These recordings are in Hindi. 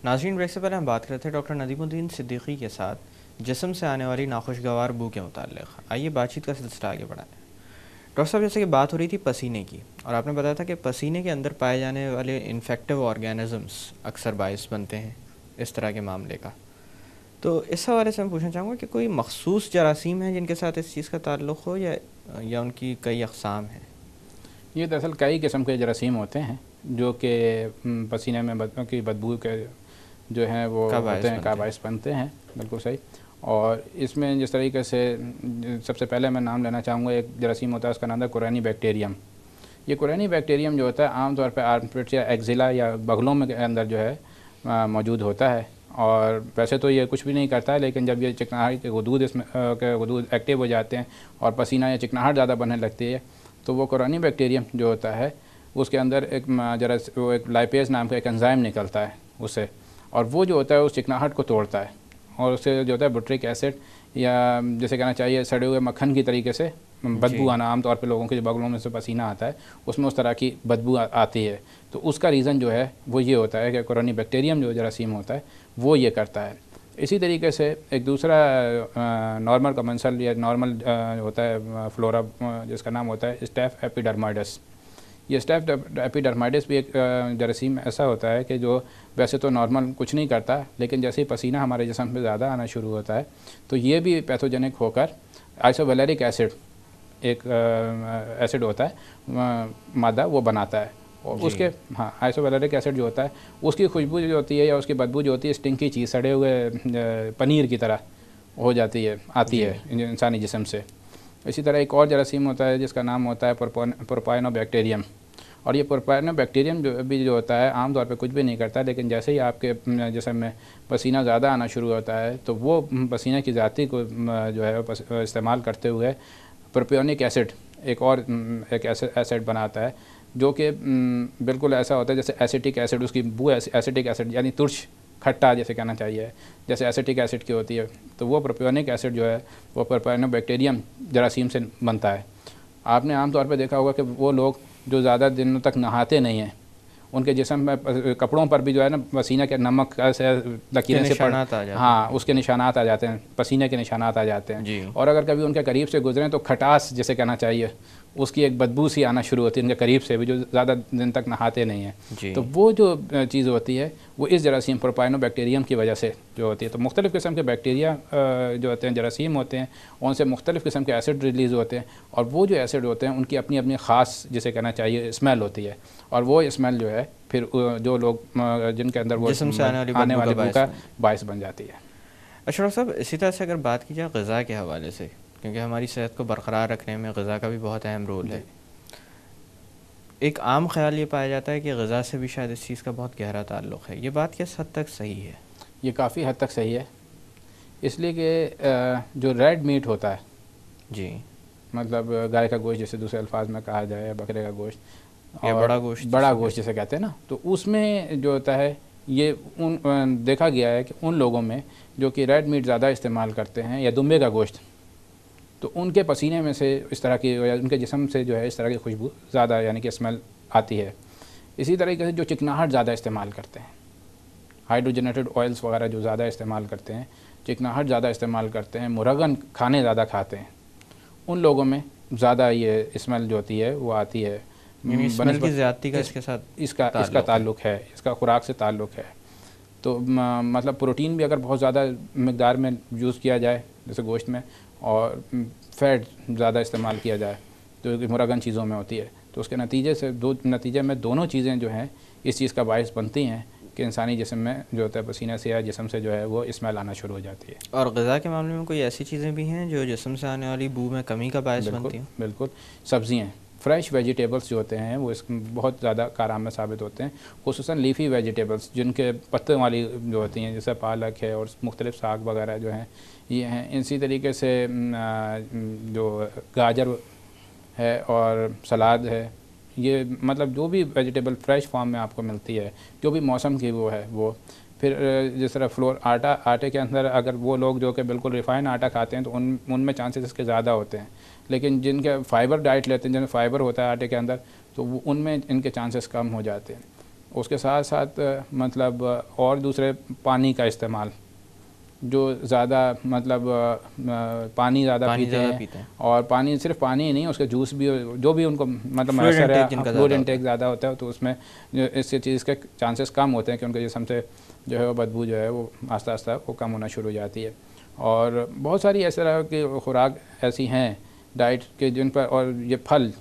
नाज़रीन, ब्रेक से पहले हम बात कर रहे थे डॉक्टर नदीमुद्दीन सिद्दीकी के साथ जिस्म से आने वाली नाखुशगवार बू के मुताल्लिक़। आइए बातचीत का सिलसिला आगे बढ़ाएं। डॉक्टर साहब, जैसे कि बात हो रही थी पसीने की, और आपने बताया था कि पसीने के अंदर पाए जाने वाले इन्फेक्टिव ऑर्गेनिज़म्स अक्सर बाइस बनते हैं इस तरह के मामले का। तो इस हवाले से मैं पूछना चाहूँगा कि कोई मखसूस जरासीम है जिनके साथ इस चीज़ का ताल्लुक़ हो, या उनकी कई अक़साम हैं? ये दरअसल कई किस्म के जरासीम होते हैं जो कि पसीने में की बदबू के जो हैं वो होते हैं, का बाइस बनते हैं। बिल्कुल सही। और इसमें जिस तरीके से सबसे पहले मैं नाम लेना चाहूँगा, एक जरासीम होता है, उसका नाम है कुरैनी बैक्टीरियम। ये कुरैनी बैक्टीरियम जो होता है आमतौर पर आर्मपिट्स या एक्जिला या बगलों में के अंदर जो है मौजूद होता है। और वैसे तो ये कुछ भी नहीं करता है, लेकिन जब ये चिकनाहट के गुदूद इसमें गुदूद एक्टिव हो जाते हैं और पसीना या चिकनाहट ज़्यादा बनने लगती है, तो वो कुरैनी बैक्टीरियम जो होता है उसके अंदर एक लाइपेज नाम का एक एंजाइम निकलता है उससे, और वो जो होता है उस चिकनाहट को तोड़ता है और उससे जो होता है बुट्रिक एसिड या जैसे कहना चाहिए सड़े हुए मक्खन की तरीके से बदबू आना, आमतौर पे लोगों के जो बगलों में से पसीना आता है उसमें उस तरह की बदबू आती है। तो उसका रीज़न जो है वो ये होता है कि कुरैनी बैक्टीरियम जो जरासीम होता है वो ये करता है। इसी तरीके से एक दूसरा नॉर्मल कमेंसल या नॉर्मल होता है फ्लोरा, जिसका नाम होता है स्टेफ एपिडर्माइडस। ये स्टेफ एपिडर्माइडस भी एक जरासीम ऐसा होता है कि जो वैसे तो नॉर्मल कुछ नहीं करता, लेकिन जैसे ही पसीना हमारे जिस्म में ज़्यादा आना शुरू होता है तो ये भी पैथोजेनिक होकर आइसोवैलेरिक एसिड, एक एसिड होता है मादा, वो बनाता है। और उसके आइसोवैलेरिक एसिड जो होता है उसकी खुशबू जो होती है या उसकी बदबू जो होती है स्टिंकी चीज़, सड़े हुए पनीर की तरह हो जाती है, आती है इंसानी जिस्म से। इसी तरह एक और जरासीम होता है जिसका नाम होता है प्रोपाइनोबैक्टीरियम। और ये प्रोपाइनोबैक्टीरियम जो होता है आमतौर पे कुछ भी नहीं करता, लेकिन जैसे ही आपके जिस्म में पसीना ज़्यादा आना शुरू होता है तो वो पसीने की ज़ाती को जो है इस्तेमाल करते हुए प्रोपियोनिक एसिड, एक एसिड बनाता है जो कि बिल्कुल ऐसा होता है जैसे एसिटिक एसिड, उसकी बू एसिटिक एसिड यानी तुर्श खट्टा जैसे कहना चाहिए, जैसे एसिटिक एसिड की होती है। तो वो प्रोपियोनिक एसिड जो है वो प्रोपाइनोबैक्टीरियम जरासीम से बनता है। आपने आमतौर पे देखा होगा कि वो लोग जो ज़्यादा दिनों तक नहाते नहीं हैं उनके जिस्म में कपड़ों पर भी जो है ना पसीने के नमक से लकीरें से उसके निशानात आ जाते हैं, पसीने के निशानात आ जाते हैं। और अगर कभी उनके करीब से गुजरें तो खटास जैसे कहना चाहिए उसकी एक बदबू सी आना शुरू होती है उनके करीब से भी, जो ज़्यादा दिन तक नहाते नहीं हैं। तो वो जो चीज़ होती है वो इस जरासीम प्रोपाइनोबैक्टीरियम की वजह से जो होती है। तो मुख्तलिफ़ किस्म के बैक्टीरिया जो होते हैं जरासीम होते हैं, उनसे मुख्तलिफ़ किस्म के एसिड रिलीज़ होते हैं, और वो जो एसिड होते हैं उनकी अपनी अपनी ख़ास जिसे कहना चाहिए स्मेल होती है, और वो स्मेल जो है फिर जो लोग जिनके अंदर वो आने वाली बू का बायस बन जाती है। अच्छा डॉक्टर साहब, इसी तरह से अगर बात की जाए ग़िज़ा के हवाले से, क्योंकि हमारी सेहत को बरकरार रखने में ग़िज़ा का भी बहुत अहम रोल है, एक आम ख्याल ये पाया जाता है कि ग़िज़ा से भी शायद इस चीज़ का बहुत गहरा ताल्लुक़ है। ये बात किस हद तक सही है? ये काफ़ी हद तक सही है, इसलिए कि जो रेड मीट होता है, जी मतलब गाय का गोश्त जैसे दूसरे अल्फाज में कहा जाए, बकरे का गोश्त और बड़ा गोश्त जिसे कहते हैं ना, तो उसमें जो होता है ये देखा गया है कि उन लोगों में जो कि रेड मीट ज़्यादा इस्तेमाल करते हैं या दुम्बे का गोश्त, तो उनके पसीने में से इस तरह की या उनके जिस्म से जो है इस तरह की खुशबू ज़्यादा यानी कि स्मेल आती है। इसी तरीके से जो चिकनाहट ज़्यादा इस्तेमाल करते हैं, हाइड्रोजनेटेड ऑयल्स वगैरह जो ज़्यादा इस्तेमाल करते हैं, चिकनाहट ज़्यादा इस्तेमाल करते हैं, मुरगन खाने ज़्यादा खाते हैं, उन लोगों में ज़्यादा ये स्मेल जो होती है वो आती है। स्मेल की ज़्यादती का इसके साथ इसका ताल्लुक़ है, इसका खुराक से ताल्लुक़ है। तो मतलब प्रोटीन भी अगर बहुत ज़्यादा मकदार में यूज़ किया जाए जैसे गोश्त में, और फ़ैट ज़्यादा इस्तेमाल किया जाए जो कि मुरगन चीज़ों में होती है, तो उसके नतीजे में दोनों चीज़ें जो हैं इस चीज़ का बायस बनती हैं कि इंसानी जिस्म में जो होता है पसीने से या जिस्म से जो है वो स्मेल आना शुरू हो जाती है। और ग़िज़ा के मामले में कोई ऐसी चीज़ें भी हैं जो जिस्म से आने वाली बू में कमी का बायस बनती हैं? बिल्कुल, सब्ज़ियाँ, फ्रेश वेजिटेबल्स जो होते हैं वो बहुत ज़्यादा कारआमद साबित होते हैं, खुसूसन लीफ़ी वेजिटेबल्स जिनके पत्तों वाली जो होती हैं, जैसे पालक है और मुख्तलिफ़ साग वगैरह जो हैं ये हैं। इसी तरीके से जो गाजर है और सलाद है, ये मतलब जो भी वेजिटेबल फ्रेश फॉर्म में आपको मिलती है, जो भी मौसम की वो है वो। फिर जिस तरह आटे के अंदर अगर वो लोग जो कि बिल्कुल रिफ़ाइन आटा खाते हैं तो उनमें चांसेस इसके ज़्यादा होते हैं, लेकिन जिनके फ़ाइबर डाइट लेते हैं, जिनमें फ़ाइबर होता है आटे के अंदर, तो उनमें इनके चांसेस कम हो जाते हैं। उसके साथ साथ मतलब और दूसरे पानी का इस्तेमाल, जो ज़्यादा मतलब पानी ज़्यादा पीते हैं, और पानी सिर्फ पानी ही नहीं, उसके जूस भी जो भी उनको मतलब मैसर है, फ्लूइड इंटेक ज़्यादा होता है, तो उसमें इससे चीज़ के चांसेस कम होते हैं कि उनके जिस्म से जो है वो बदबू जो है वो आस्ता आस्ता वो कम होना शुरू हो जाती है। और बहुत सारी ऐसे तरह की खुराक ऐसी हैं डाइट के जिन पर, और ये फल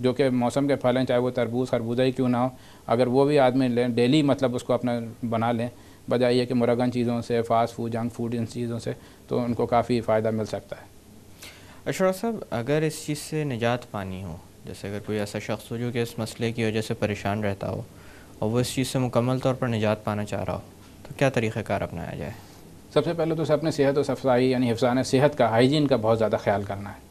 जो कि मौसम के फल हैं, चाहे वो तरबूज खरबूजा ही क्यों ना हो, अगर वो भी आदमी लें डेली, मतलब उसको अपना बना लें, बजाय ये कि मुरगन चीज़ों से, फास्ट फूड, जंक फूड, इन चीज़ों से, तो उनको काफ़ी फ़ायदा मिल सकता है। अशरफ साहब, अगर इस चीज़ से निजात पानी हो, जैसे अगर कोई ऐसा शख्स हो जो कि इस मसले की वजह से परेशान रहता हो और वो इस चीज़ से मुकम्मल तौर पर निजात पाना चाह रहा हो, तो क्या तरीक़ाकार अपनाया जाए? सबसे पहले तो अपने सेहत और सफाई यानी हिफ्ज़ान सेहत का, हाइजीन का बहुत ज़्यादा ख्याल करना है,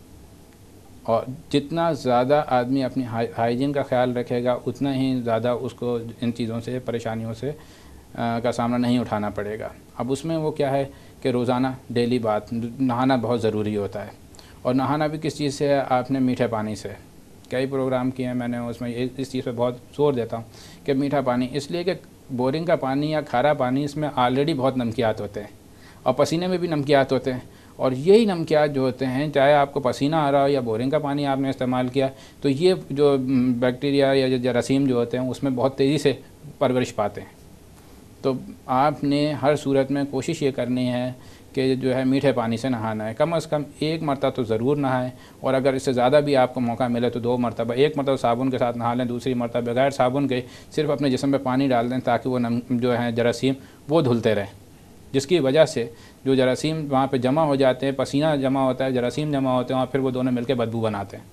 और जितना ज़्यादा आदमी अपनी हाइजीन का ख्याल रखेगा उतना ही ज़्यादा उसको इन चीज़ों से, परेशानियों से का सामना नहीं उठाना पड़ेगा। अब उसमें वो क्या है कि रोज़ाना डेली बात, नहाना बहुत ज़रूरी होता है, और नहाना भी किस चीज़ से है, आपने मीठे पानी से। कई प्रोग्राम किए हैं मैंने, उसमें इस चीज़ पे बहुत जोर देता हूँ कि मीठा पानी, इसलिए कि बोरिंग का पानी या खारा पानी, इसमें ऑलरेडी बहुत नमकियात होते हैं और पसीने में भी नमकियात होते हैं, और यही नमकियात जो होते हैं, चाहे आपको पसीना आ रहा हो या बोरिंग का पानी आपने इस्तेमाल किया, तो ये जो बैक्टीरिया या जरासीम जो होते हैं उसमें बहुत तेज़ी से परवरिश पाते हैं। तो आपने हर सूरत में कोशिश ये करनी है कि जो है मीठे पानी से नहाना है, कम से कम एक मरतबा तो ज़रूर नहाएं, और अगर इससे ज़्यादा भी आपको मौका मिले तो 2 मरतबा, एक मरतबा साबुन के साथ नहा लें, दूसरी मरतबा बगैर साबुन के सिर्फ अपने जिस्म में पानी डाल दें, ताकि वो जो है जरासीम वो धुलते रहें, जिसकी वजह से जो जरासीम वहाँ पे जमा हो जाते हैं, पसीना जमा होता है, जरासीम जमा होते हैं, और फिर वो दोनों मिलकर बदबू बनाते हैं।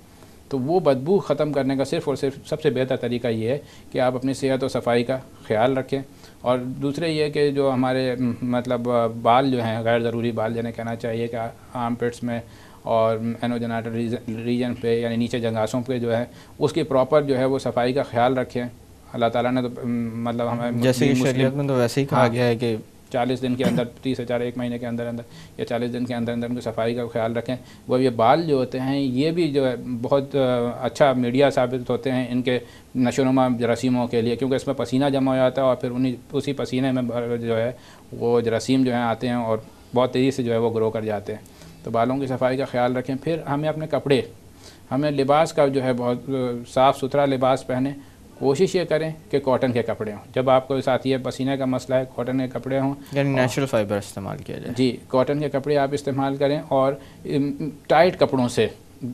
तो वो बदबू ख़त्म करने का सिर्फ़ और सिर्फ सबसे बेहतर तरीका ये है कि आप अपनी सेहत और सफाई का ख्याल रखें। और दूसरे ये कि जो हमारे मतलब बाल जो हैं, गैर ज़रूरी बाल जिन्हें कहना चाहिए कि आर्म पिट्स में और एनोजेनिटल रीजन पे, यानी नीचे जंगासों पे जो है, उसकी प्रॉपर जो है वो सफाई का ख्याल रखें। अल्लाह ताला ने तो मतलब हमें, जैसे कि शरीयत में तो वैसे ही कहा गया है कि 40 दिन के अंदर, 30 से 4 1 महीने के अंदर अंदर या 40 दिन के अंदर अंदर उनकी सफाई का ख्याल रखें। वो ये बाल जो होते हैं, ये भी जो है बहुत अच्छा मीडिया साबित होते हैं इनके नशोनुमा जरासीमों के लिए, क्योंकि इसमें पसीना जमा हो जाता है, और फिर उसी पसीने में जो है वो जरासीम जो हैं आते हैं, और बहुत तेज़ी से जो है वो ग्रो कर जाते हैं। तो बालों की सफाई का ख्याल रखें। फिर हमें अपने कपड़े, हमें लिबास का जो है बहुत साफ़ सुथरा लिबास पहने। कोशिश ये करें कि कॉटन के कपड़े हों। जब आपको साथ ये पसीने का मसला है, कॉटन के कपड़े हों, यानी नेचुरल फाइबर इस्तेमाल किया जाए। जी, कॉटन के कपड़े आप इस्तेमाल करें, और टाइट कपड़ों से,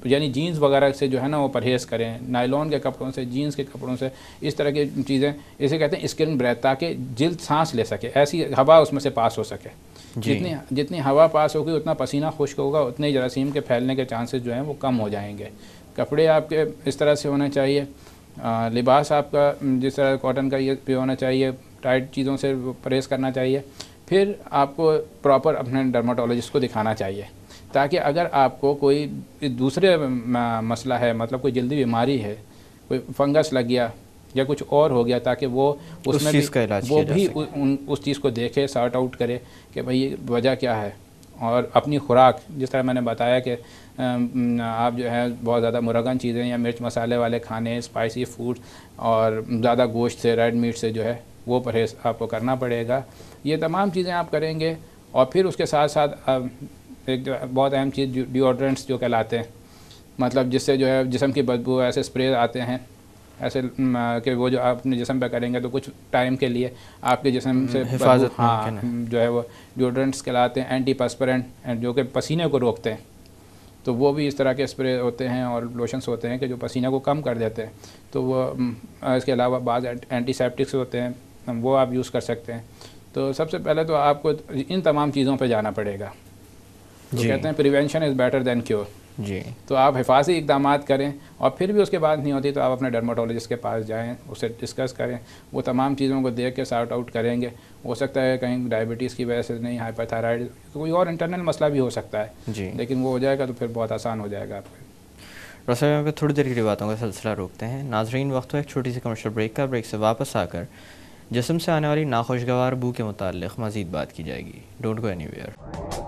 यानी जीन्स वगैरह से जो है ना वो परहेज़ करें, नायलॉन के कपड़ों से, जीन्स के कपड़ों से, इस तरह की चीज़ें, इसे कहते हैं स्किन ब्रेथ, ताकि जिल्द सांस ले सके, ऐसी हवा उसमें से पास हो सके। जितनी हवा पास होगी उतना पसीना खुश्क होगा, उतने ही जरासीम के फैलने के चांसेस जो हैं वो कम हो जाएंगे। कपड़े आपके इस तरह से होने चाहिए, लिबास आपका जिस तरह कॉटन का ये भी होना चाहिए, टाइट चीज़ों से परहेज़ करना चाहिए। फिर आपको प्रॉपर अपने डर्माटोलॉजिस्ट को दिखाना चाहिए, ताकि अगर आपको कोई दूसरे मसला है, मतलब कोई जल्दी बीमारी है, कोई फंगस लग गया या कुछ और हो गया, ताकि वो उसमें भी उस चीज़ को देखे, सॉर्ट आउट करे कि भाई ये वजह क्या है। और अपनी खुराक, जिस तरह मैंने बताया कि आप जो है बहुत ज़्यादा मुरगन चीज़ें या मिर्च मसाले वाले खाने, स्पाइसी फूड और ज़्यादा गोश्त से, रेड मीट से जो है वो परहेज़ आपको करना पड़ेगा। ये तमाम चीज़ें आप करेंगे, और फिर उसके साथ साथ एक बहुत अहम चीज़ डिओड्रेंट्स जो कहलाते हैं, मतलब जिससे जो है जिस्म की बदबू, ऐसे स्प्रे आते हैं ऐसे कि वो जो आप अपने जिस्म पे करेंगे तो कुछ टाइम के लिए आपके जिस्म से हिफाजत जो है वो डिओड्रेंट्स कहलाते हैं, एंटी पर्सपेरेंट, जो कि पसीने को रोकते हैं। तो वो भी इस तरह के स्प्रे होते हैं और लोशंस होते हैं कि जो पसीने को कम कर देते हैं। तो वो इसके अलावा बाज़ एंटीसेप्टिक्स होते हैं, वो आप यूज़ कर सकते हैं। तो सबसे पहले तो आपको इन तमाम चीज़ों पे जाना पड़ेगा। तो कहते हैं prevention is better than cure. जी, तो आप हिफाजती इक़दाम करें, और फिर भी उसके बाद नहीं होती तो आप अपने डर्माटोलॉजिस्ट के पास जाएं, उससे डिस्कस करें, वो तमाम चीज़ों को देख के सॉर्ट आउट करेंगे। हो सकता है कहीं डायबिटीज़ की वजह से नहीं, हाइपरथायराइड, कोई और इंटरनल मसला भी हो सकता है जी, लेकिन वो हो जाएगा तो फिर बहुत आसान हो जाएगा आपको। रसोई यहाँ पे थोड़ी देर की बातों का सिलसिला रोकते हैं। नाजरीन, वक्त हो एक छोटी सी कमर्शियल ब्रेक का। ब्रेक से वापस आकर जिस्म से आने वाली नाखुशगवार बू के मुताल्लिक़ मज़ीद बात की जाएगी। Don't go anywhere.